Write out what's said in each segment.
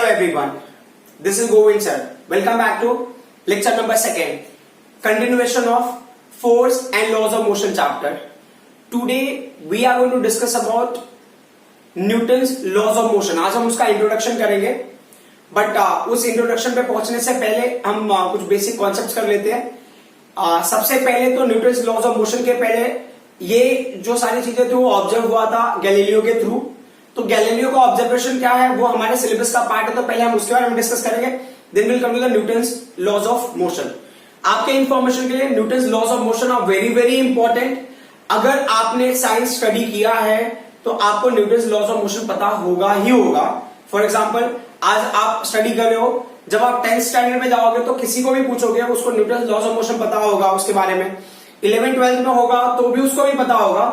everyone. This is Govind sir. Welcome back to lecture number 2nd. Continuation of force and laws of motion chapter. Today we are going to discuss about Newton's laws of motion. आज हम उसका introduction करेंगे, but उस introduction पे पहुंचने से पहले हम कुछ बेसिक कॉन्सेप्ट्स कर लेते हैं. सबसे पहले तो न्यूटन्स लॉज ऑफ मोशन के पहले ये जो सारी चीजें थी वो ऑब्जर्व हुआ था गैलीलियो के थ्रू. तो गैलीलियो का ऑब्जर्वेशन क्या है वो हमारे सिलेबस का पार्ट है, तो पहले हम उसके बारे में डिस्कस करेंगे. Then will come to the Newton's laws of motion. आपके इंफॉर्मेशन के लिए Newton's laws of motion are very very important. अगर आपने साइंस स्टडी किया है तो आपको न्यूटन्स लॉज ऑफ मोशन पता होगा ही होगा. फॉर एग्जाम्पल आज आप स्टडी कर रहे हो, जब आप 10th स्टैंडर्ड में जाओगे तो किसी को भी पूछोगे उसको न्यूटन्स लॉज ऑफ मोशन पता होगा उसके बारे में. 11th 12th में होगा तो भी उसको भी पता होगा.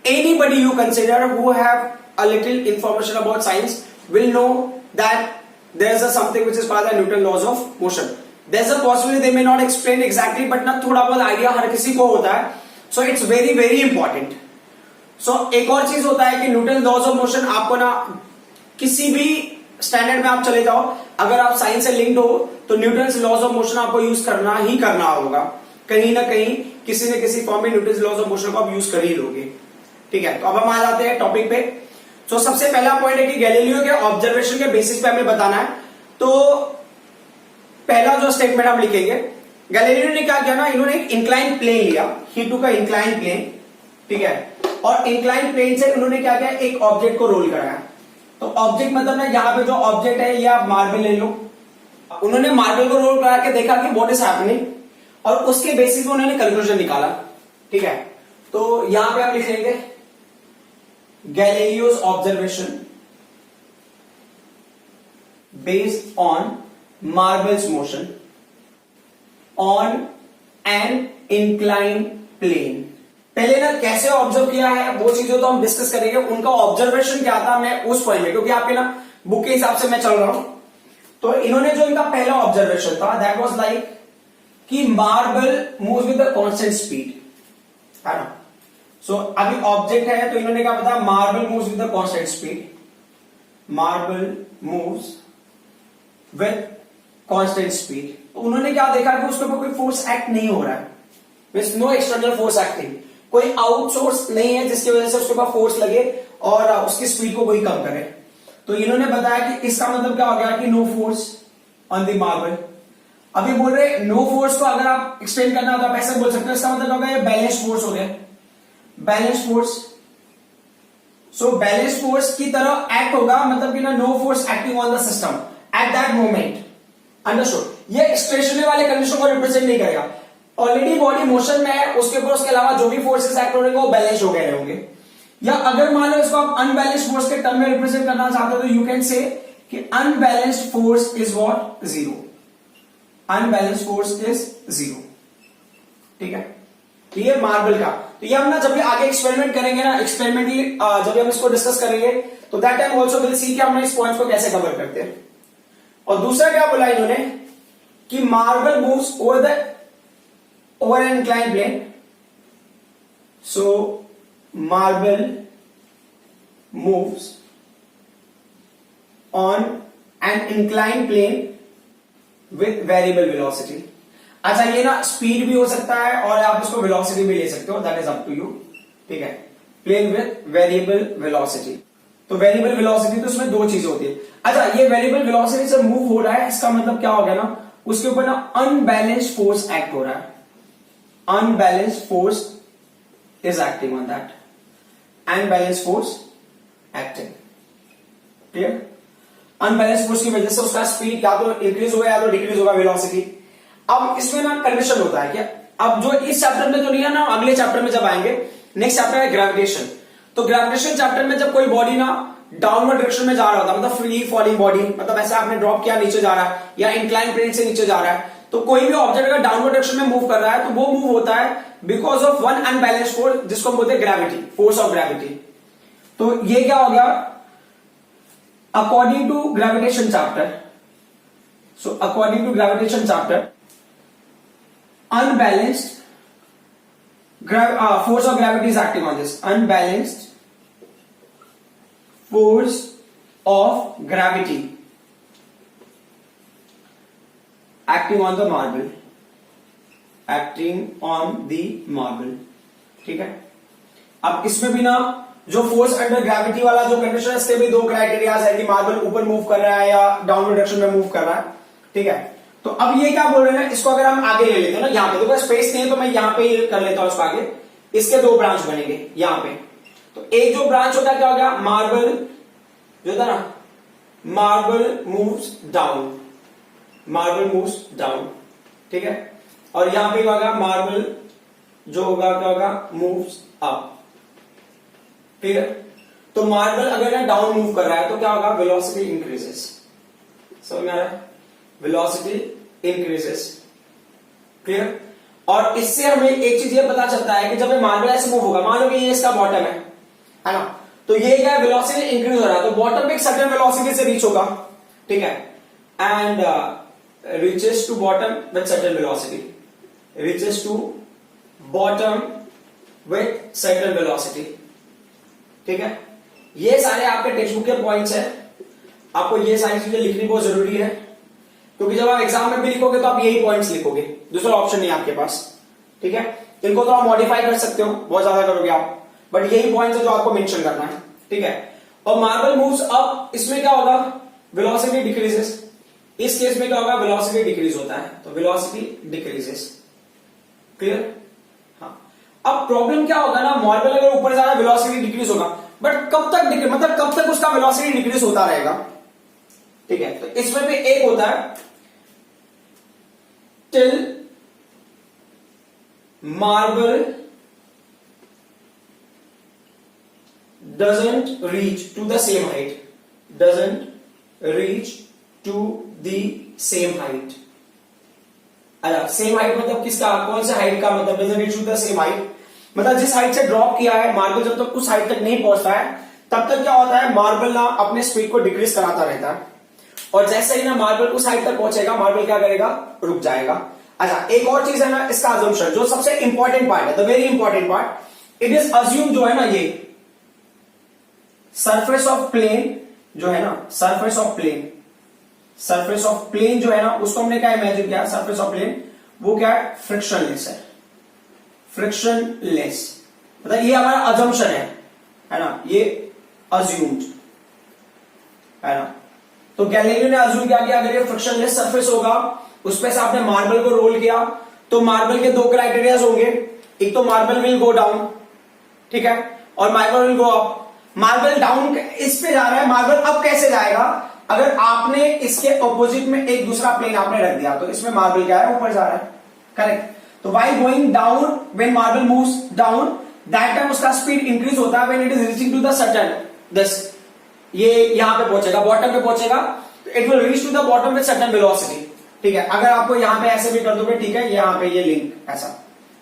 Anybody you consider who have a little information about science will know that there is a something which is called the Newton laws of motion. There's a possibility they may not explain exactly, but ना थोड़ा बहुत idea हर किसी को होता है. So it's very very important. So एक और चीज होता है कि न्यूटन लॉज ऑफ मोशन आपको ना किसी भी स्टैंडर्ड में आप चले जाओ, अगर आप साइंस से लिंक्ड हो तो न्यूटन्स लॉज ऑफ मोशन आपको यूज करना ही करना होगा. कहीं ना कहीं किसी न किसी फॉर्म में न्यूटन्स लॉज ऑफ मोशन को आप यूज कर ही लोगे. ठीक है, तो अब हम आ जाते हैं टॉपिक पे. तो सबसे पहला पॉइंट है कि गैलीलियो के ऑब्जर्वेशन के बेसिस पे हमें बताना है. तो पहला जो स्टेटमेंट हम लिखेंगे, गैलीलियो ने क्या किया ना, इन्होंने एक इंक्लाइन प्लेन लिया. ही टुक अ इंक्लाइन प्लेन. ठीक है, और इंक्लाइन प्लेन से उन्होंने क्या किया, एक ऑब्जेक्ट को रोल कराया. तो ऑब्जेक्ट मतलब ना यहाँ पे जो ऑब्जेक्ट है ये आप मार्बल ले लो. उन्होंने मार्बल को रोल करा के देखा कि व्हाट इज हैपनिंग, और उसके बेसिस पे उन्होंने कंक्लूजन निकाला. ठीक है, तो यहां पे आप लिखेंगे Galileo's observation based on Marble's motion on an inclined plane. पहले ना कैसे ऑब्जर्व किया है वो चीजें तो हम डिस्कस करेंगे. उनका ऑब्जर्वेशन क्या था मैं उस पॉइंट में, क्योंकि आपके ना बुक के हिसाब से मैं चल रहा हूं. तो इन्होंने जो इनका पहला ऑब्जर्वेशन था दैट वाज लाइक कि marble moves with a constant speed, है ना. सो अभी ऑब्जेक्ट है तो इन्होंने क्या बताया, marble moves with the constant speed. Marble moves with constant speed. तो उन्होंने क्या देखा कि उसके ऊपर कोई फोर्स एक्ट नहीं हो रहा है. Means no external force acting. कोई आउटसोर्स नहीं है जिसकी वजह से उसके ऊपर फोर्स लगे और उसकी स्पीड को कोई कम करे. तो इन्होंने बताया कि इसका मतलब क्या हो गया कि no force on the marble. अभी बोल रहे नो फोर्स को अगर आप एक्सप्लेन करना हो तो आप ऐसे बोल सकते हो, इसका मतलब होगा ये बैलेंस फोर्स हो गया. Balance force. So balance force की तरह एक्ट होगा, मतलब कि ना no force acting on the system at that moment. Understood. ये स्टेशनरी वाले कंडीशन को रिप्रेजेंट नहीं करेगा. ऑलरेडी बॉडी मोशन में है, उसके ऊपर उसके अलावा जो भी फोर्सेस एक्ट हो रहे वो बैलेंस हो गए होंगे. या अगर मान लो इसको आप अनबैलेंस्ड फोर्स के टर्म में रिप्रेजेंट करना चाहते हो तो यू कैन से कि unbalanced force is what, zero. Unbalanced force is zero. ठीक है, तो ये मार्बल का. तो ये हम ना जब भी आगे एक्सपेरिमेंट करेंगे ना, एक्सपेरिमेंटली जब भी हम इसको डिस्कस करेंगे तो that time also will see कि हम इस पॉइंट को कैसे कवर करते हैं. और दूसरा क्या बोला इन्होंने कि marble moves over an incline plane. So marble moves on an incline plane with variable velocity. अच्छा, ये ना स्पीड भी हो सकता है और आप उसको वेलोसिटी भी ले सकते हो, that is up to you. ठीक है, प्लेन विद वेरिएबल वेलोसिटी. तो वेरिएबल वेलोसिटी तो उसमें दो चीजें होती है. अच्छा, ये वेरिएबल वेलोसिटी से मूव हो रहा है, इसका मतलब क्या हो गया ना, उसके ऊपर ना अनबैलेंस्ड फोर्स एक्ट हो रहा है. Unbalanced force is acting on that. Unbalanced force acting. Clear. Unbalanced force की वजह से उसका स्पीड या तो इंक्रीज होगा या तो डिक्रीज होगा वेलोसिटी. अब इसमें ना कंडीशन होता है क्या, अब जो इस चैप्टर में जो नहीं है ना, अगले चैप्टर में जब आएंगे, नेक्स्ट चैप्टर है ग्रेविटेशन. तो ग्रेविटेशन चैप्टर में जब कोई बॉडी ना डाउनवर्ड डायरेक्शन में जा रहा होता है, मतलब फ्री फॉलिंग बॉडी, मतलब ऐसे आपने ड्रॉप किया नीचे जा रहा है या इंक्लाइन प्लेन से नीचे जा रहा है, तो कोई भी ऑब्जेक्ट अगर डाउनवर्ड डायरेक्शन में मूव कर रहा है तो वो मूव होता है because of one unbalanced force जिसको हम बोलते हैं ग्रेविटी, फोर्स ऑफ ग्रेविटी. तो ये क्या हो गया according to gravitation chapter. So according to gravitation chapter unbalanced force of gravity is acting on this. Unbalanced force of gravity acting on the marble, acting on the marble, ठीक है। अब इसमें भी ना जो फोर्स अंडर ग्रेविटी वाला जो condition है, इसके भी दो क्राइटेरियाज है कि मार्बल ऊपर मूव कर रहा है या डाउनवर्ड डायरेक्शन में मूव कर रहा है, ठीक है। तो अब ये क्या बोल रहे हैं, इसको अगर हम आगे ले लेते हैं ना, यहाँ पे देखो स्पेस नहीं है तो मैं यहाँ पे कर लेता हूं इसको आगे, इसके दो ब्रांच बनेंगे यहाँ पे। तो एक जो ब्रांच होता है क्या हो गया, मार्बल जो था ना, marble moves down, marble moves down, ठीक है। और यहां पे क्या होगा, मार्बल जो होगा क्या होगा, मूव्स अप, ठीक है। तो मार्बल अगर डाउन मूव कर रहा है तो क्या होगा, वेलोसिटी इंक्रीजेस, समझ में आ रहा है, वेलोसिटी इंक्रीजेस, क्लियर। और इससे हमें एक चीज ये पता चलता है कि जब ये मार्बल ऐसे मूव होगा, मान लो कि ये इसका बॉटम है ना, तो ये क्या वेलोसिटी इंक्रीज हो रहा है, तो बॉटम पे एक सर्टेन वेलोसिटी से रीच होगा, ठीक है, and reaches to bottom with certain velocity, reaches to bottom with certain velocity, ठीक है। ये सारे आपके टेक्स्ट बुक के पॉइंट्स हैं, आपको ये सारी चीजें लिखनी बहुत जरूरी है, क्योंकि जब आप एग्जाम में भी लिखोगे तो आप यही पॉइंट्स लिखोगे, दूसरा ऑप्शन नहीं है आपके पास, ठीक है। इनको तो आप मॉडिफाई कर सकते हो, बहुत ज्यादा करोगे आप, बट यही पॉइंट्स है जो आपको मेंशन करना है, ठीक है। और मार्बल मूव्स अप, इसमें क्या होगा, वेलोसिटी डिक्रीजेस, इस केस में क्या होगा, वेलोसिटी डिक्रीज होता है, तो वेलोसिटी डिक्रीजेस, क्लियर। हाँ, अब प्रॉब्लम क्या होगा ना, मार्बल अगर ऊपर जा रहा है वेलोसिटी डिक्रीज होगा, बट कब तक डिक्रीज, मतलब कब तक उसका वेलोसिटी डिक्रीज होता रहेगा, ठीक है। तो इसमें भी एक होता है till marble doesn't reach to the same height, doesn't reach to the same height। अच्छा, सेम हाइट मतलब किसका, कौन से हाइट का, मतलब doesn't reach to the same height, मतलब जिस हाइट से ड्रॉप किया है मार्बल, जब तक उस हाइट तक नहीं पहुंचता है तब तक क्या होता है, मार्बल ना अपने स्पीड को डिक्रीज कराता रहता है, और जैसे ही ना मार्बल उस हाइट तक पहुंचेगा, मार्बल क्या करेगा, रुक जाएगा। अच्छा, एक और चीज है ना इसका अजम्पशन, जो सबसे इंपॉर्टेंट पार्ट है, the very important part, it is assume जो है ना, ये सरफेस ऑफ प्लेन जो है ना, surface of plane, surface of plane जो है ना, उसको हमने क्या इमेजिन किया, सरफेस ऑफ प्लेन वो क्या है, फ्रिक्शनलेस है, फ्रिक्शनलेस, मतलब ये हमारा अजम्पशन है ना, ये अज्यूम्ड है ना। तो गैलीलियो ने अज्यूम किया कि अगर ये फ्रिक्शनलेस सरफेस होगा, उस पे से आपने मार्बल को रोल किया, तो मार्बल के दो क्राइटेरियाज होंगे, एक तो मार्बल विल गो डाउन, ठीक है, और marble will go up. Marble down इस पे जा रहा है, मार्बल अप कैसे जाएगा, अगर आपने इसके ऑपोजिट में एक दूसरा प्लेन आपने रख दिया, तो इसमें मार्बल क्या है, ऊपर जा रहा है, करेक्ट। तो while going down, when marble moves down, that time उसका स्पीड इंक्रीज होता है, when it is reaching to the certain, this, ये यहां पे पहुंचेगा, बॉटम पे पहुंचेगा, it will reach to the bottom with certain velocity, ठीक है। अगर आपको यहां पे ऐसे भी कर दोगे, ठीक है, यहां पे ये लिंक ऐसा,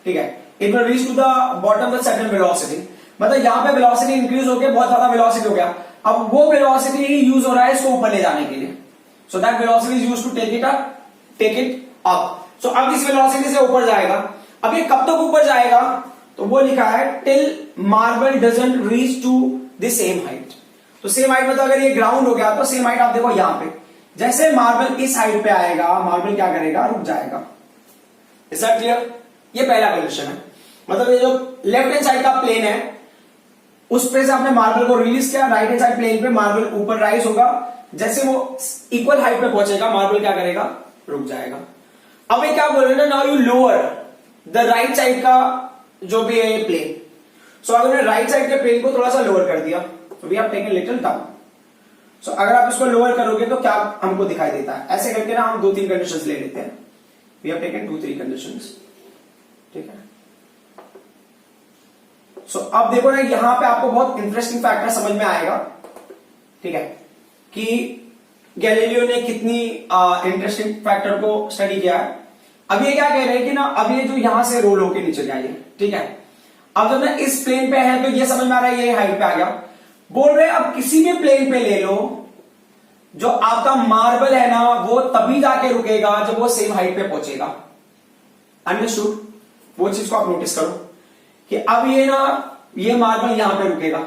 ठीक है, it will reach to the bottom with certain velocity, मतलब यहां पे वेलोसिटी इंक्रीज हो गया, बहुत ज्यादा वेलोसिटी हो गया, अब वो वेलोसिटी ही यूज हो रहा है इसको ऊपर ले जाने के लिए, so that velocity is used to take it up, take it up. So अब इस वेलोसिटी से ऊपर जाएगा, अब ये कब तक ऊपर जाएगा, तो वो लिखा है till marble doesn't reach to the same height. तो सेम हाइट मतलब अगर ये ग्राउंड हो गया, तो सेम हाइट आप देखो यहां पे, जैसे मार्बल इस हाइट पे आएगा, मार्बल क्या करेगा, रुक जाएगा, इज दैट क्लियर। ये पहला कंडीशन है, मतलब ये जो लेफ्ट हैंड साइड का प्लेन है उस पे से आपने मार्बल को रिलीज किया, राइट हैंड साइड प्लेन पे मार्बल ऊपर राइज होगा, जैसे वो इक्वल हाइट पे पहुंचेगा, मार्बल क्या करेगा, रुक जाएगा। अब ये क्या बोल रहे हैं, now you lower the right side का जो भी है ये प्लेन, सो अगर मैंने राइट साइड के प्लेन को थोड़ा सा लोअर कर दिया, तो we have taken little down. So अगर आप इसको लोअर करोगे तो क्या हमको दिखाई देता है, ऐसे करके ना हम 2-3 कंडीशंस ले लेते हैं, वी हैव टेकन 2-3 कंडीशंस, ठीक है। सो अब देखो ना, यहां पे आपको बहुत इंटरेस्टिंग फैक्टर समझ में आएगा, ठीक है, कि गैलीलियो ने कितनी इंटरेस्टिंग फैक्टर को स्टडी किया है। अब ये क्या कह रहे हैं कि ना, अब ये जो यहां से रोल होके नीचे जाइए, ठीक है, अब जब ना इस प्लेन पे है तो ये समझ में आ रहा है, ये हाइट पे आ गया, बोल रहे अब किसी भी प्लेन पे ले लो, जो आपका मार्बल है ना वो तभी जाके रुकेगा जब वो सेम हाइट पे पहुंचेगा, अंडरस्टूड। वो चीज को आप नोटिस करो कि अब ये ना, ये मार्बल यहां पे रुकेगा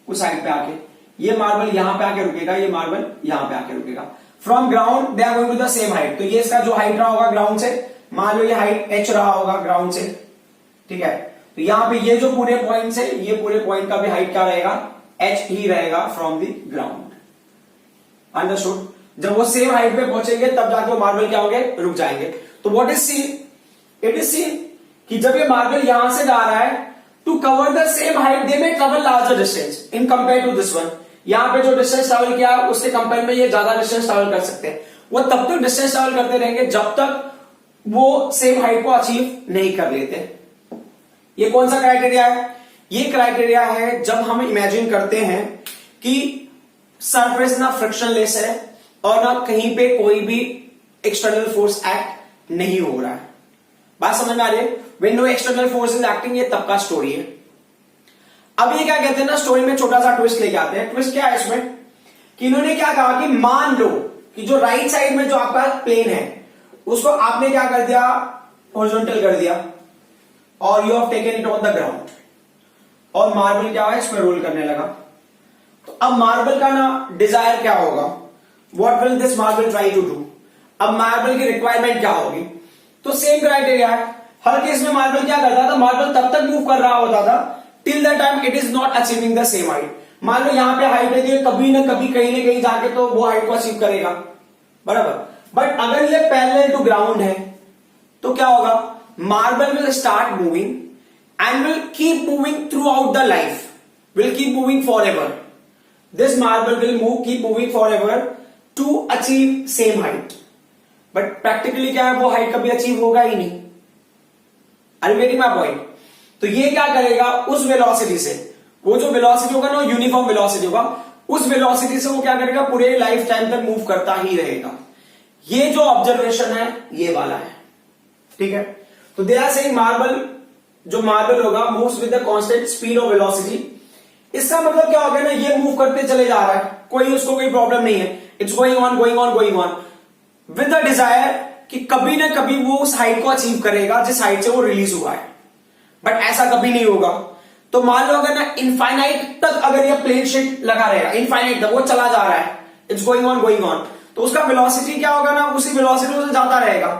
उस साइड पे आके, ये मार्बल यहां पे आके रुकेगा, ये मार्बल यहां पे आके रुकेगा, from ground they are going to the same height. तो ये इसका जो हाइट रहा होगा ग्राउंड से, मान लो ये हाइट h रहा होगा ग्राउंड से, ठीक है। तो यहां पे ये जो पूरे पॉइंट है, ये पूरे पॉइंट का भी हाइट क्या रहेगा, h ही रहेगा फ्रॉम द ग्राउंड। अंडरस्टूड। जब वो सेम हाइट पे पहुंचेंगे तब जाके वो मार्बल क्या होंगे, रुक जाएंगे। तो what is scene, it is scene कि जब ये मार्बल यहां से जा रहा है to cover the same height they may travel larger distance in compare to this one. यहां पे जो डिस्टेंस ट्रेवल किया उसके कंपेयर में ये ज्यादा डिस्टेंस ट्रेवल कर सकते हैं। वो तब तक डिस्टेंस ट्रेवल करते रहेंगे जब तक वो सेम हाइट को अचीव नहीं कर लेते। ये कौन सा क्राइटेरिया है, ये क्राइटेरिया है जब हम इमेजिन करते हैं कि सरफेस ना फ्रिक्शनलेस है और ना कहीं पे कोई भी एक्सटर्नल फोर्स एक्ट नहीं हो रहा है। बात समझ में आ रही है, when no external force is acting, ये तब का स्टोरी है। अब ये क्या कहते हैं ना, स्टोरी में छोटा सा ट्विस्ट लेके आते हैं। ट्विस्ट क्या है इसमें कि इन्होंने क्या कहा कि मान लो कि जो राइट साइड में जो आपका प्लेन है उसको आपने क्या कर दिया, हॉरिजॉन्टल कर दिया और you have taken it on the ground और मार्बल क्या है इसमें रोल करने लगा। तो अब मार्बल का ना डिजायर क्या होगा, what will this marble try to do. अब मार्बल की रिक्वायरमेंट क्या होगी, तो सेम क्राइटेरिया है। हर केस में मार्बल क्या करता था, मार्बल तब तक मूव कर रहा होता था till the time it is not achieving the same height. मान लो यहां पे हाइट है, कभी ना कभी कहीं ना कहीं जाके तो वो हाइट को अचीव करेगा, बराबर। बट अगर ये पैरेलल टू ग्राउंड है तो क्या होगा, marble will start moving and will keep moving throughout the life, will keep moving forever. This marble will move keep moving forever to achieve same height. But practically क्या है, वो height कभी achieve होगा ही नहीं। Are you getting my point. तो ये क्या करेगा, उस वेलोसिटी से, वो जो वेलोसिटी होगा ना यूनिफॉर्म वेलोसिटी होगा, उस वेलोसिटी से वो क्या करेगा, पूरे लाइफ टाइम तक मूव करता ही रहेगा। ये जो ऑब्जर्वेशन है ये वाला है, ठीक है। तो दे आर सेइंग मार्बल, जो मार्बल होगा moves with the constant speed of velocity. इसका मतलब क्या हो गया ना, ये मूव करते चले जा रहा है, कोई उसको कोई प्रॉब्लम नहीं है, it's going on going on going on with the desire कि कभी ना कभी वो उस हाइट को अचीव करेगा जिस हाइट से वो रिलीज हुआ है। बट ऐसा कभी नहीं होगा। तो मान लो अगर ना इनफाइनाइट तक अगर ये प्लेन शीट लगा रहेगा, इनफाइनाइट तक वो चला जा रहा है, इट्स गोइंग ऑन, तो उसका वेलोसिटी क्या होगा ना, उसी वेलोसिटी से जाता रहेगा।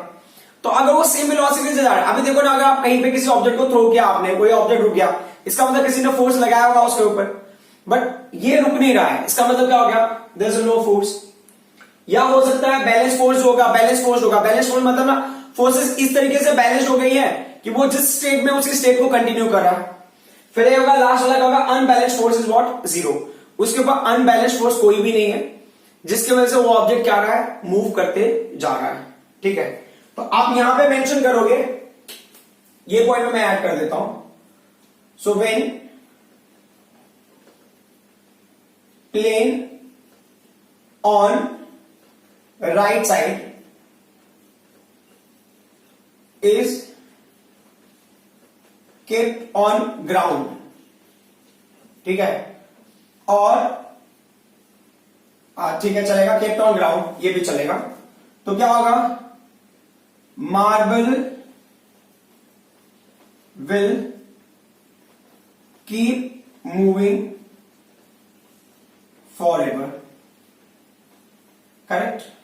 तो अगर वो सेम वेलोसिटी से जा रहा है, अभी देखो ना, अगर आप कहीं पे किसी ऑब्जेक्ट को थ्रो किया आपने, कोई ऑब्जेक्ट रुक गया, इसका मतलब किसी ने फोर्स लगाया होगा उसके ऊपर, बट ये रुक नहीं रहा है, इसका मतलब क्या हो गया, देयर इज नो फोर्स। या हो सकता है बैलेंस फोर्स होगा, बैलेंस फोर्स मतलब ना फोर्सेस इस तरीके से बैलेंस्ड हो गई है कि वो जिस स्टेट में उसी स्टेट को कंटिन्यू कर रहा है। फिर ये होगा लास्ट वाला क्या होगा, unbalanced force is what, zero. उसके ऊपर अनबैलेंस्ड फोर्स कोई भी नहीं है जिसकी वजह से वो ऑब्जेक्ट क्या रहा है, मूव करते जा रहा है, ठीक है। तो आप यहां पे मेंशन करोगे, ये पॉइंट में मैं ऐड कर देता हूं। So when plane on right side is kept on ground, ठीक है, और ठीक है चलेगा, kept on ground ये भी चलेगा। तो क्या होगा, marble will keep moving forever, correct.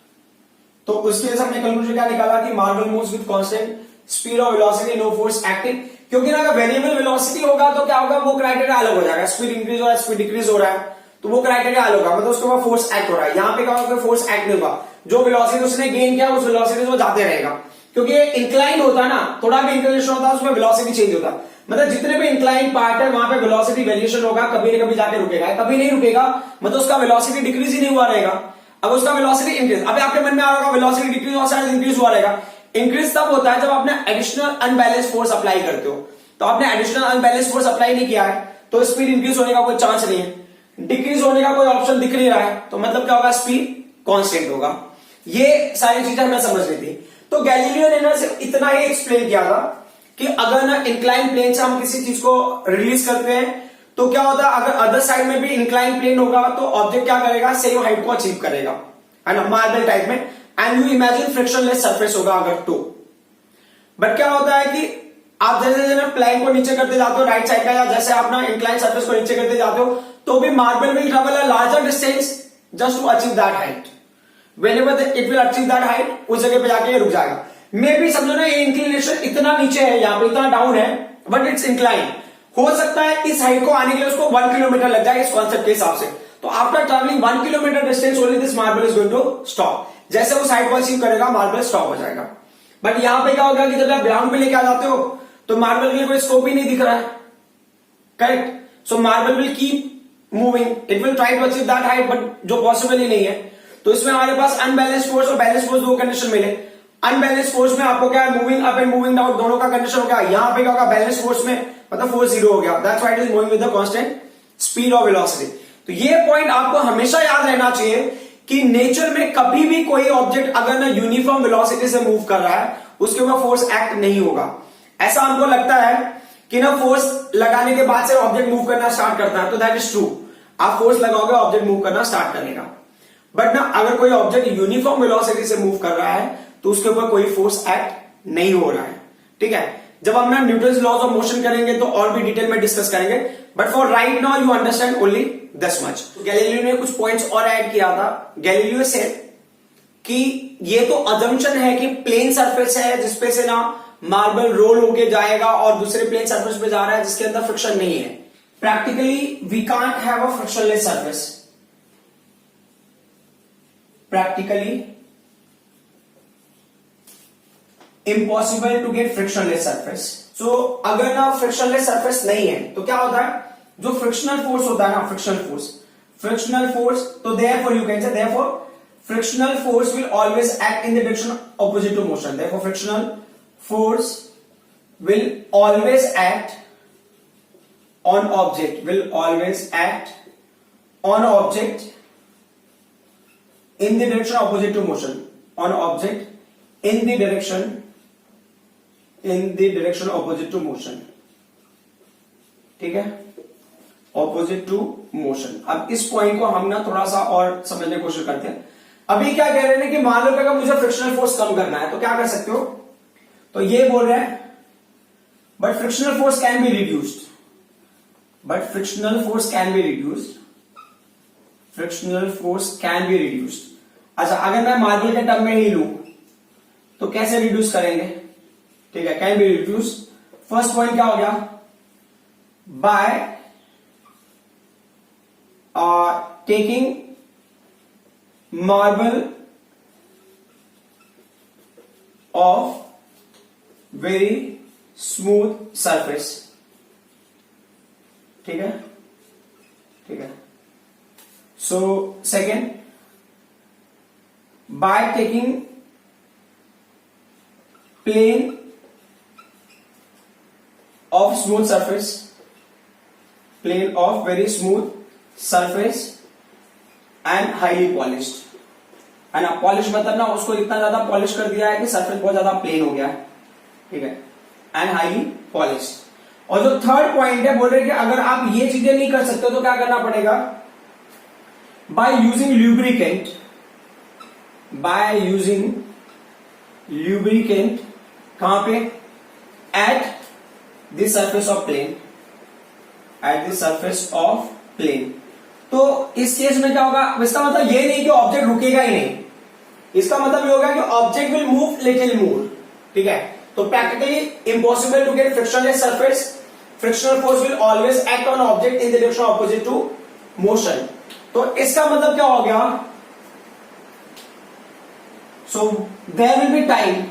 तो उसके लिए हमने कंक्लूजन क्या निकाला कि marble moves with constant speed of velocity, no force acting. क्योंकि ना अगर वेरिएबल वेलोसिटी होगा तो क्या होगा, वो क्राइटेरिया अलग हो जाएगा, स्पीड इंक्रीज हो रहा है, स्पीड डिक्रीज हो रहा है, तो वो क्राइटेरिया अलग होगा, मतलब उसके बाद फोर्स एक्ट हो रहा है। यहाँ पे क्या होगा, फोर्स एक्ट नहीं होगा, जो वेलोसिटी उसने गेन किया उस वेलोसिटी से वो जाते रहेगा। क्योंकि इंक्लाइन होता है ना, थोड़ा भी इंक्लिनेशन होता है उसमें वेलोसिटी चेंज होता है, मतलब जितने भी इंक्लाइन पार्ट है वहां पे वेलोसिटी वेरिएशन होगा, कभी ना कभी जाके रुकेगा, कभी नहीं रुकेगा, मतलब उसका वेलोसिटी डिक्रीज ही नहीं हुआ रहेगा। अब उसका वेलोसिटी इंक्रीज, अभी आपके मन में आ रहा होगा वेलोसिटी डिक्रीज और शायद इंक्रीज हुआ रहेगा। इंक्रीज तब होता है जब आपने एडिशनल अनबैलेंस फोर्स अप्लाई करते हो, तो आपने एडिशनल अनबैलेंस फोर्स अप्लाई नहीं किया है तो स्पीड इंक्रीज होने का कोई चांस नहीं है, डिक्रीज होने का कोई ऑप्शन दिख नहीं रहा है, तो मतलब क्या होगा, स्पीड कांस्टेंट होगा। ये सारी चीजें हमें समझनी थी। तो गैलीलियो ने ना सिर्फ इतना ही एक्सप्लेन किया था कि अगर ना इंक्लाइन प्लेन से हम किसी चीज को रिलीज करते हैं तो क्या होता है, अगर अदर साइड में भी इंक्लाइन प्लेन होगा तो ऑब्जेक्ट क्या करेगा, सेम हाइट को अचीव करेगा, है ना, मार्बल टाइप में। And you imagine frictionless surface होगा अगर तो। बट क्या होता है कि आप जैसे जैसे प्लेन को नीचे करते जाते हो राइट साइड का, या जैसे आप ना इंक्लाइन सरफेस को नीचे करते जाते हो, तो भी marble will travel a larger distance just to achieve that height. whenever it will achieve that height, उस जगह पे जाके ये रुक जाएगा। मे भी समझो ना ये इंक्लिनेशन इतना नीचे है, यहाँ पे इतना डाउन है, बट इट्स इंक्लाइन। हो सकता है इस हाइट को आने के लिए उसको 1 किलोमीटर लग जाए इस कॉन्सेप्ट के हिसाब से। तो after travelling 1 kilometre distance only this marble is going to stop. जैसे वो हाइट को अचीव करेगा मार्बल स्टॉप हो जाएगा। बट यहाँ पे क्या होगा कि जब आप ग्राउंड पे लेके आ जाते हो तो मार्बल के लिए कोई स्कोप ही नहीं दिख रहा है, correct. So marble will keep moving, it will try to achieve that height, but जो पॉसिबल ही नहीं है। तो इसमें हमारे पास अनबैलेंस फोर्स और बैलेंस फोर्स दो कंडीशन मिले। अनबैलेंस फोर्स में आपको क्या है, moving up and moving down दोनों का कंडीशन हो गया। यहाँ पे क्या होगा, बैलेंस फोर्स में मतलब फोर्स जीरो हो गया, that's why it is moving with the constant speed और वेलोसिटी। तो ये पॉइंट आपको हमेशा याद रहना चाहिए कि नेचर में कभी भी कोई ऑब्जेक्ट अगर ना यूनिफॉर्म वेलोसिटी से मूव कर रहा है उसके ऊपर फोर्स एक्ट नहीं होगा। ऐसा हमको लगता है कि ना फोर्स लगाने के बाद से ऑब्जेक्ट मूव करना स्टार्ट करता है, तो दैट इज ट्रू। आप फोर्स लगाओगे ऑब्जेक्ट मूव करना स्टार्ट करेगा। बट ना अगर कोई ऑब्जेक्ट यूनिफॉर्म वेलोसिटी से मूव कर रहा है तो उसके ऊपर कोई फोर्स एक्ट नहीं हो रहा है, ठीक है। जब हम ना न्यूटन्स लॉज ऑफ मोशन करेंगे तो और भी डिटेल में डिस्कस करेंगे, but for right now you understand only this much. Galileo ने कुछ पॉइंट्स और ऐड किया था। गैलीलियो से कि ये तो अजम्पशन है कि प्लेन सरफेस है जिसपे से ना मार्बल रोल होके जाएगा और दूसरे प्लेन सरफेस पे जा रहा है जिसके अंदर फ्रिक्शन नहीं है। Practically we can't have a frictionless surface. Practically impossible to get frictionless surface. So अगर ना फ्रिक्शनलेस सरफेस नहीं है तो क्या होता है, जो फ्रिक्शनल फोर्स होता है ना, फ्रिक्शनल फोर्स, तो therefore you can say therefore frictional force will always act in the direction opposite to motion. Therefore frictional force will always act on object in the direction opposite to motion, on object in the direction opposite to motion, ठीक है, opposite to motion। अब इस point को हम ना थोड़ा सा और समझने की कोशिश करते हैं। अभी क्या कह रहे हैं कि मान लो कि अगर मुझे फ्रिक्शनल फोर्स कम करना है तो क्या कर सकते हो, तो ये बोल रहे हैं but frictional force can be reduced, अच्छा अगर मैं मार्बल के टर्म में ही लूं तो कैसे रिड्यूस करेंगे, ठीक है, can be reduce. First point क्या हो गया, by taking marble of very smooth surface, ठीक है, ठीक है। So second, by taking plane of smooth surface, plane of very smooth surface and highly polished, है ना। पॉलिश मतलब ना उसको इतना ज्यादा पॉलिश कर दिया है कि सरफेस बहुत ज्यादा प्लेन हो गया है, ठीक है, एंड हाईली पॉलिश। और जो थर्ड पॉइंट है, बोल रहे कि अगर आप ये चीजें नहीं कर सकते तो क्या करना पड़ेगा, बाय यूजिंग ल्यूब्रिकेंट, कहां पे, at the surface of plane, तो इस केस में क्या होगा, इसका मतलब ये नहीं कि ऑब्जेक्ट रुकेगा ही नहीं, इसका मतलब ये होगा कि object will move little more, ठीक है। तो practically impossible to get frictionless surface, frictional force will always act on object in the direction opposite to motion. तो इसका मतलब क्या हो गया, so there will be time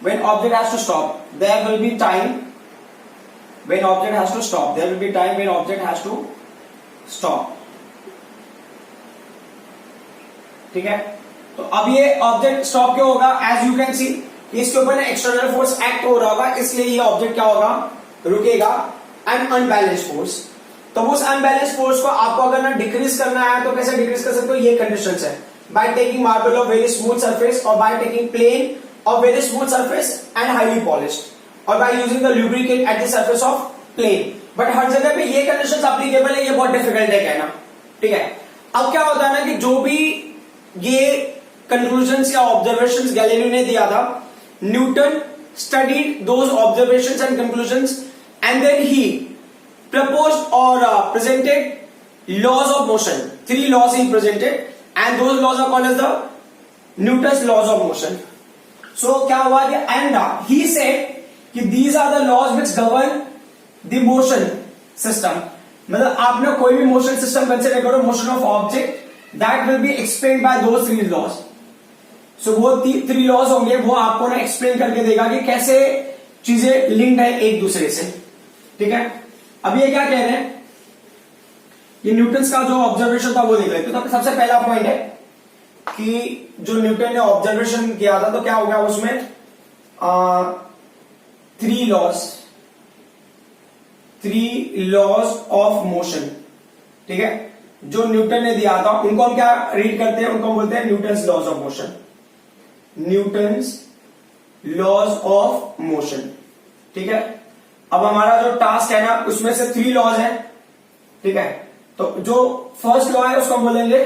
when object has to stop, there will be time when object has to stop, ठीक है। तो अब ये ऑब्जेक्ट स्टॉप क्यों होगा, एज यू कैन सी इसके ऊपर ना एक्सटर्नल फोर्स एक्ट हो रहा होगा, इसलिए ये ऑब्जेक्ट क्या होगा, रुकेगा। एंड अनबैलेंस फोर्स, तो उस अनबैलेंस फोर्स को आपको अगर ना डिक्रीज करना है तो कैसे डिक्रीज कर सकते हो, ये कंडीशंस है, by taking marble of very smooth surface, और by taking plane of very smooth surface and highly polished, और by using the lubricant at the surface of plane. But हर जगह पे ये कंडीशंस एप्लीकेबल है, ये बहुत डिफिकल्ट है कहना, ठीक है। अब क्या होता है ना कि जो भी ये कंक्लूजन्स या ऑब्जर्वेशंस गैलीलियो ने दिया था, Newton studied those observations and conclusions and then he proposed और presented laws of motion, 3 laws he presented, and those laws are called as the Newton's laws of motion. So क्या हुआ कि and he said कि these are the laws which govern the motion system. मतलब आपने कोई भी motion system consider करो, motion of object, that will be explain by those three laws. सो वो थ्री लॉज होंगे, वो आपको ना एक्सप्लेन करके देगा कि कैसे चीजें लिंक्ड है एक दूसरे से। ठीक है, अब ये क्या कह रहे हैं, ये न्यूटन्स का जो ऑब्जर्वेशन था वो देख लेते हैं। तो सबसे पहला पॉइंट है कि जो न्यूटन ने ऑब्जर्वेशन किया था तो क्या हो गया उसमें, थ्री लॉज ऑफ मोशन। ठीक है, जो न्यूटन ने दिया था उनको हम क्या रीड करते हैं, उनको हम बोलते हैं Newton's laws of motion. Newton's laws of motion. ठीक है, अब हमारा जो टास्क है ना उसमें से थ्री लॉज है। ठीक है, तो जो फर्स्ट लॉ है उसको हम बोलेंगे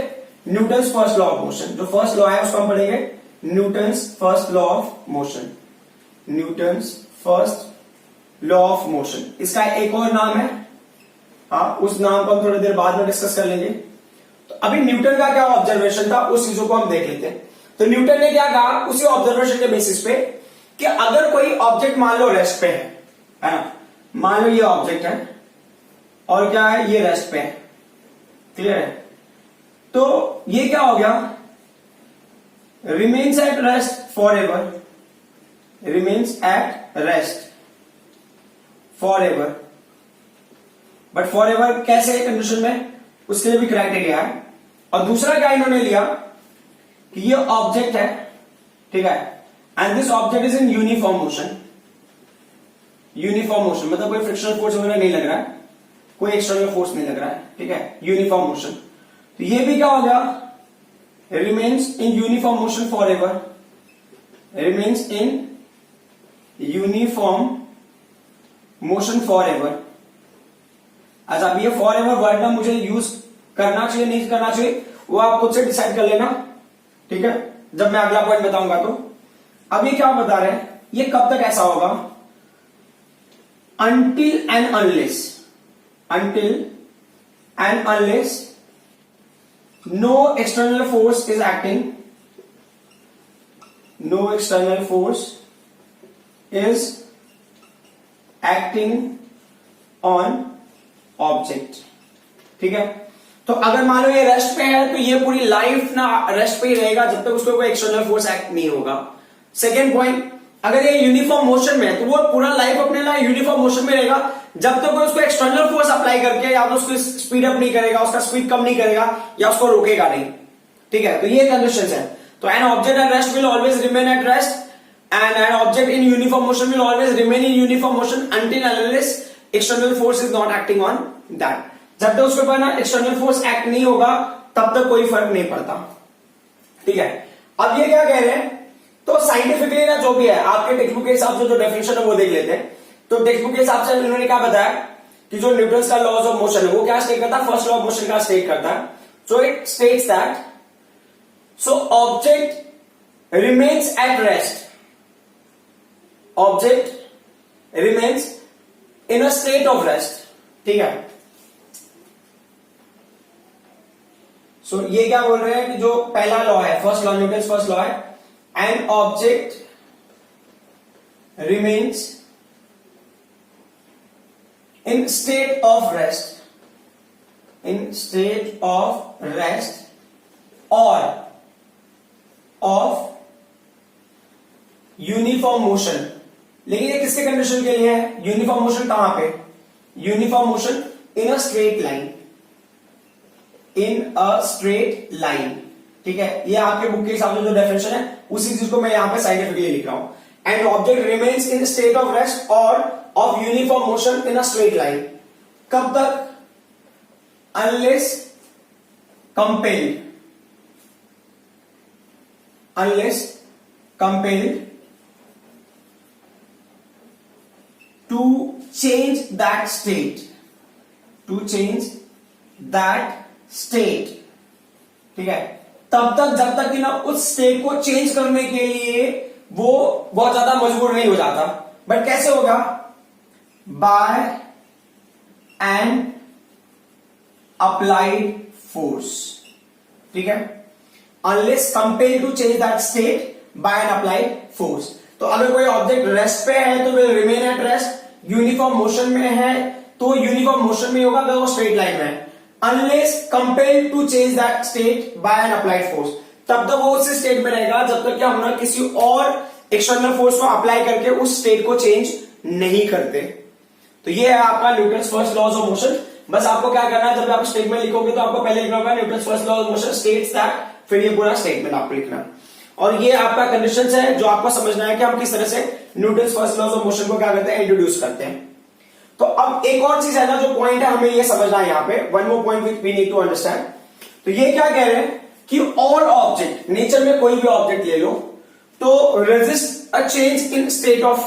Newton's first law of motion. जो फर्स्ट लॉ है उसको हम पढ़ेंगे Newton's first law of motion. Newton's first law of motion, इसका एक और नाम है, उस नाम को हम थोड़ी देर बाद में डिस्कस कर लेंगे। तो अभी न्यूटन का क्या ऑब्जर्वेशन था उस चीजों को हम देख लेते हैं। तो न्यूटन ने क्या कहा उसी ऑब्जर्वेशन के बेसिस पे कि अगर कोई ऑब्जेक्ट मान लो रेस्ट पे है ना, मान लो ये ऑब्जेक्ट है और क्या है ये रेस्ट पे है, क्लियर है, तो ये क्या हो गया, remains at rest for ever, remains at rest for ever. But for ever कैसे कंडीशन में, उसके लिए भी क्राइटेरिया है। और दूसरा क्या इन्होंने लिया कि ये ऑब्जेक्ट है, ठीक है, and this object is in uniform motion. Uniform motion मतलब कोई फ्रिक्शनल फोर्स वगैरह नहीं लग रहा है, कोई एक्सटर्नल फोर्स नहीं लग रहा है, ठीक है, यूनिफॉर्म मोशन। तो ये भी क्या हो गया, remains in uniform motion for ever, remains in uniform motion for ever. अच्छा, अब ये फॉर एवर वर्ड ना मुझे यूज करना चाहिए नहीं करना चाहिए वो आप खुद से डिसाइड कर लेना, ठीक है, जब मैं अगला पॉइंट बताऊंगा। तो अब ये क्या बता रहे हैं, ये कब तक ऐसा होगा, until and unless no external force is acting, no external force is acting on object। ठीक है, तो अगर मान लो ये रेस्ट पे है तो ये पूरी लाइफ ना रेस्ट पे ही रहेगा जब तक उसको कोई एक्सटर्नल फोर्स एक्ट नहीं होगा। सेकेंड पॉइंट, अगर ये यूनिफॉर्म मोशन में है तो वो पूरा लाइफ अपने ना यूनिफॉर्म मोशन में रहेगा जब तक कोई उसको एक्सटर्नल फोर्स अप्लाई करके या तो उसको स्पीड अप नहीं करेगा, उसका स्पीड कम नहीं करेगा या उसको रोकेगा नहीं। ठीक है, तो ये कंडीशंस है। तो an object at rest will always remain at rest and an object in uniform motion will always remain in uniform motion until unless external force is not acting on that. जब तक उसके ऊपर ना external force act नहीं होगा तब तक कोई फर्क नहीं पड़ता। ठीक है, अब ये क्या कह रहे हैं, तो साइंटिफिकली ना जो भी है आपके टेक्स्ट बुक के हिसाब से जो डेफिनेशन है वो देख लेते हैं। तो टेक्स्ट बुक के हिसाब से इन्होंने क्या बताया कि जो न्यूटन्स का लॉज ऑफ मोशन है वो क्या स्टेट करता है, फर्स्ट लॉ ऑफ मोशन का स्टेट करता है। So it states that so object remains at rest, object remains in a state of rest. ठीक है, सो ये क्या बोल रहे हैं कि जो पहला लॉ है, first law, Newton's first law है, an object remains in state of rest, in state of rest or of uniform motion। लेकिन ये किसके कंडीशन के लिए है, यूनिफॉर्म मोशन कहां पे, uniform motion in a straight line, in a straight line. ठीक है, ये आपके बुक के हिसाब से जो डेफिनेशन है उसी चीज को मैं यहां पे साइंटिफिकली लिख रहा हूं। And object remains in state of rest और of uniform motion in a straight line। कब तक, unless compelled, unless compelled to change that state, to change that state। ठीक है, तब तक जब तक कि ना उस स्टेट को चेंज करने के लिए वो बहुत ज्यादा मजबूर नहीं हो जाता। बट कैसे होगा, by an applied force। ठीक है, unless compelled to change that state by an applied force. तो अगर कोई ऑब्जेक्ट रेस्ट पे है तो will remain at rest, uniform motion में है तो यूनिफॉर्म मोशन में होगा अगर वो स्ट्रेट लाइन में है, unless compelled to change that state by an applied force, तब तक वो उसी स्टेट में रहेगा जब तक कि हम ना किसी और एक्सटर्नल फोर्स को अप्लाई करके उस स्टेट को चेंज नहीं करते. तो ये है आपका Newton's first laws of motion. बस आपको क्या करना है, जब आप स्टेटमेंट लिखोगे तो आपको पहले लिखना होगा Newton's first law of motion states that, फिर ये पूरा स्टेटमेंट आपको लिखना. और ये आपका कंडीशंस है जो आपको समझना है कि हम किस तरह से Newton's first laws of motion को क्या करते हैं, इंट्रोड्यूस करते हैं. तो अब एक और चीज है ना, जो पॉइंट है हमें ये समझना है यहाँ पे, one more point which we need to understand. तो ये क्या कह रहे हैं कि ऑल ऑब्जेक्ट, नेचर में कोई भी ऑब्जेक्ट ले लो तो resist a change in state of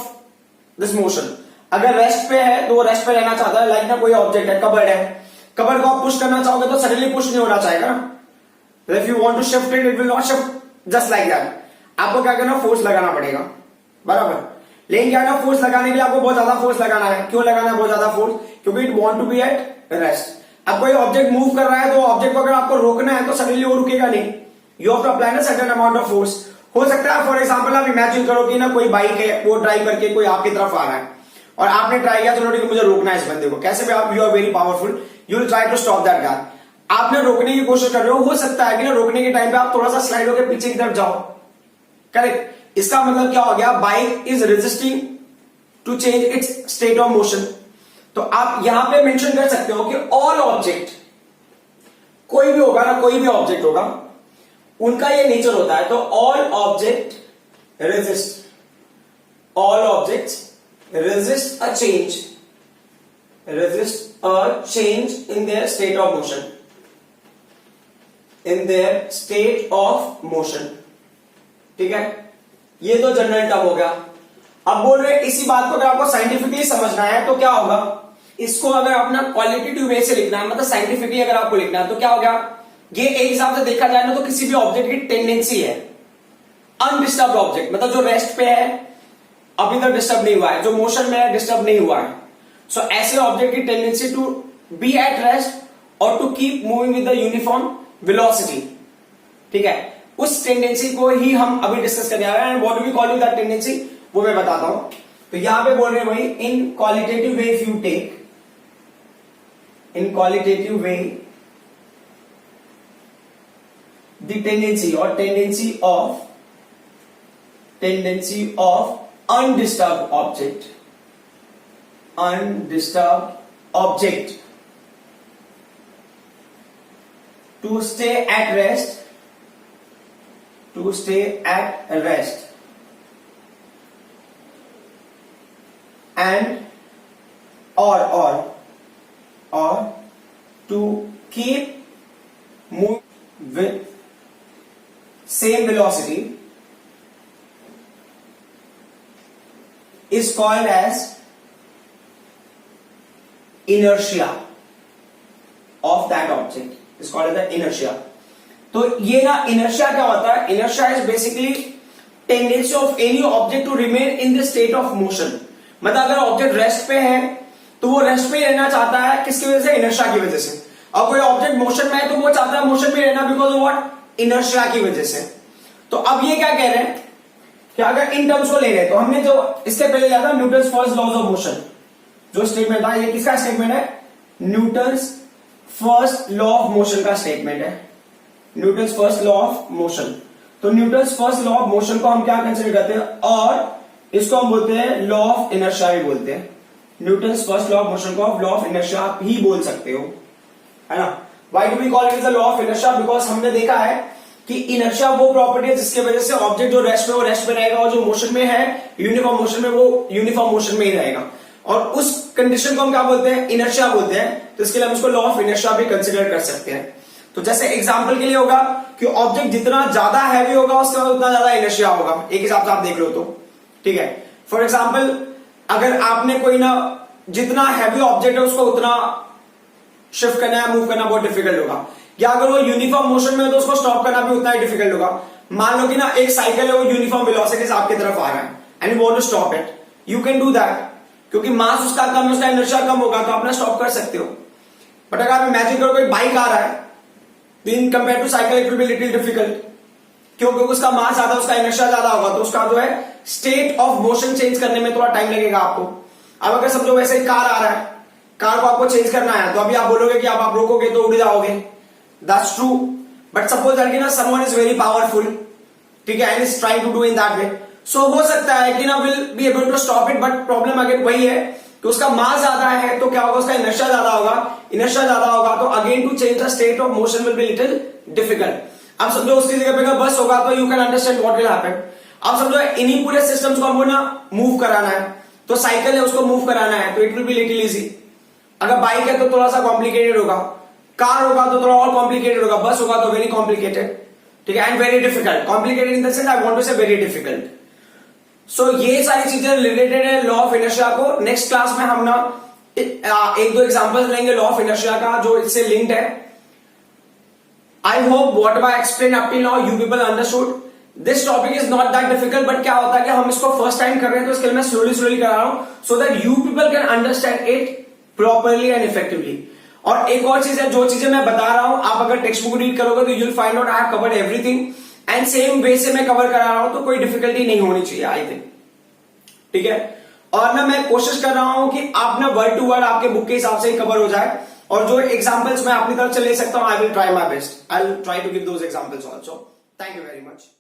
this motion. अगर रेस्ट पे है तो वो रेस्ट पे रहना चाहता है. लाइक ना कोई ऑब्जेक्ट है, कबर्ड है, कबर्ड को आप पुश करना चाहोगे तो सडनली पुश नहीं होना चाहेगा ना. If you want to shift it, it will not shift just like that. आपको क्या करना, फोर्स लगाना पड़ेगा, बराबर. लेकिन क्या है, फोर्स लगाने के लिए आपको बहुत ज्यादा फोर्स लगाना है. क्यों लगाना है बहुत ज्यादा फोर्स? क्योंकि it want to be at rest. अब कोई ऑब्जेक्ट मूव कर रहा है तो ऑब्जेक्ट को अगर आपको रोकना है तो सडनली वो रुकेगा नहीं. You have to apply a certain amount of force. हो सकता है फॉर एग्जांपल आप इमेजिन करो कि ना कोई बाइक है, वो ड्राइव करके कोई आपकी तरफ आ रहा है और आपने ट्राई किया, चलो ठीक है मुझे रोकना है इस बंदे को. कैसे भी आप, you are very powerful, you will try to stop that guy. आपने रोकने की कोशिश कर रहे हो सकता है कि ना रोकने के टाइम पे आप थोड़ा सा स्लाइड होकर पीछे की तरफ जाओ. करेक्ट. इसका मतलब क्या हो गया, bike is resisting to change its state of motion. तो आप यहां पे मेंशन कर सकते हो कि ऑल ऑब्जेक्ट, कोई भी होगा ना, कोई भी ऑब्जेक्ट होगा, उनका ये नेचर होता है. तो all object resist, all objects resist a change in their state of motion, in their state of motion. ठीक है, ये तो जनरल टर्म हो गया. अब बोल रहे इसी बात को अगर आपको साइंटिफिकली समझना है तो क्या होगा, इसको अगर अपना क्वालिटेटिव वे से लिखना है, मतलब साइंटिफिकली अगर आपको लिखना है तो क्या होगा, ये एक हिसाब से देखा जाए ना तो किसी भी ऑब्जेक्ट की टेंडेंसी है अनडिस्टर्ब्ड ऑब्जेक्ट, मतलब जो रेस्ट पे है अभी तक डिस्टर्ब नहीं हुआ है, जो मोशन में है डिस्टर्ब नहीं हुआ है. सो ऐसे ऑब्जेक्ट की tendency to be at rest और to keep moving with the uniform velocity. ठीक है, उस टेंडेंसी को ही हम अभी डिस्कस करने आ रहे हैं. And what do we call that tendency, वो मैं बताता हूं. तो यहां पे बोल रहे हैं भाई, in qualitative way if you take, in qualitative way the tendency और tendency of undisturbed object to stay at rest and or to keep moving with same velocity is called as inertia of that object, is called as the inertia. तो ये ना inertia क्या होता है, inertia is basically tendency of any object to remain in the state of motion. मतलब अगर object rest पे है तो वो रेस्ट पे रहना चाहता है, किसकी वजह से, इनर्शिया की वजह से. और कोई ऑब्जेक्ट मोशन में है तो वो चाहता है मोशन में रहना बिकॉज ऑफ व्हाट, इनर्शिया की वजह से. तो अब ये क्या कह रहे हैं कि अगर इन टर्म्स को ले रहे हैं तो हमने जो इससे पहले लिया था Newton's first laws of motion, जो स्टेटमेंट था, ये किसका स्टेटमेंट है, Newton's first law of motion का स्टेटमेंट है. Newton's first law of motion. तो Newton's first law of motion को हम क्या कंसिडर करते हैं, और इसको हम बोलते हैं लॉ ऑफ इनर्शिया भी बोलते हैं. Newton's first law of motion को आप लॉ ऑफ इनर्शिया ही बोल सकते हो, है ना. Why do we call it the law of inertia, because हमने देखा है कि इनर्शिया वो प्रॉपर्टी है जिसके वजह से ऑब्जेक्ट जो रेस्ट में वो रेस्ट में रहेगा और जो मोशन में है यूनिफॉर्म मोशन में वो यूनिफॉर्म मोशन में ही रहेगा. और उस कंडीशन को हम क्या बोलते हैं, इनर्शिया बोलते हैं. तो इसके लिए हम इसको लॉ ऑफ इनर्शिया भी कंसिडर कर सकते हैं. तो जैसे एग्जांपल के लिए होगा कि ऑब्जेक्ट जितना ज्यादा हैवी होगा उसके बाद उतना ज्यादा इनर्शिया होगा, एक हिसाब से आप देख लो तो. ठीक है, फॉर एग्जाम्पल अगर आपने कोई ना, जितना हैवी ऑब्जेक्ट है उसको उतना शिफ्ट करना है, मूव करना बहुत डिफिकल्ट होगा. या अगर वो यूनिफॉर्म मोशन में है तो उसको स्टॉप करना भी उतना ही डिफिकल्ट होगा. मान लो कि ना एक साइकिल है, वो यूनिफॉर्म वेलोसिटी आपकी तरफ आ रहा है and you want to stop it, you can do that, क्योंकि मास उसका कम, उसका इनर्शिया कम होगा तो आप स्टॉप कर सकते हो. बट अगर आप इमेजिन करो कोई बाइक आ रहा है, तो in compare to cycle it will be little difficult. क्योंकि उसका मास ज्यादा, उसका इनर्शिया ज्यादा होगा, तो उसका जो है स्टेट ऑफ मोशन चेंज करने में थोड़ा टाइम लगेगा आपको। अब अगर समझो वैसे कार आ रहा है, कार को आपको चेंज करना है, तो अभी आप बोलोगे कि आप रोकोगे तो उड़ जाओगे, that's true. But suppose that ना समवन इज वेरी पावरफुल, ठीक है, and is trying to do in that way, so हो सकता है कि ना will be able to stop it, but problem again वही है कि उसका मास ज्यादा है, तो क्या होगा, उसका इनर्शिया ज्यादा होगा, इनर्शिया ज्यादा होगा, तो again to change the state of motion will be little difficult. अब समझो उसकी जगह पे अगर बस होगा तो you can understand what will happen. अब समझो इन्हीं पूरे सिस्टम्स को हमको ना मूव कराना है, तो साइकिल है उसको मूव कराना है, तो it will be little easy. अगर बाइक है तो थोड़ा सा कॉम्प्लिकेटेड होगा, कार होगा तो थोड़ा और कॉम्प्लिकेटेड होगा, बस होगा तो वेरी कॉम्प्लिकेटेड, ठीक है, and very difficult. Complicated in the sense I want to say very difficult. So ये सारी चीजें रिलेटेड है लॉ ऑफ इनर्शिया को। नेक्स्ट क्लास में हम ना एक दो एग्जांपल्स लेंगे लॉ ऑफ इनर्शिया का जो इससे लिंक्ड है। I hope what I explained up till now you people understood. This topic is not that difficult, but क्या होता है कि हम इसको फर्स्ट टाइम कर रहे हैं तो इसके लिए मैं स्लोली करा रहा हूं so that you people can understand it properly and effectively. और एक और चीज है, जो चीजें मैं बता रहा हूं आप अगर टेक्स्ट बुक रीड करोगे तो you'll find out I have covered everything and same वे से मैं कवर करा रहा हूं, तो कोई डिफिकल्टी नहीं होनी चाहिए आई थिंक, ठीक है। और ना मैं कोशिश कर रहा हूं कि आप ना वर्ड टू वर्ड आपके बुक के हिसाब से ही कवर हो जाए, और जो एग्जांपल्स मैं अपनी तरफ से ले सकता हूं I will try my best, I will try to give those examples also. Thank you very much.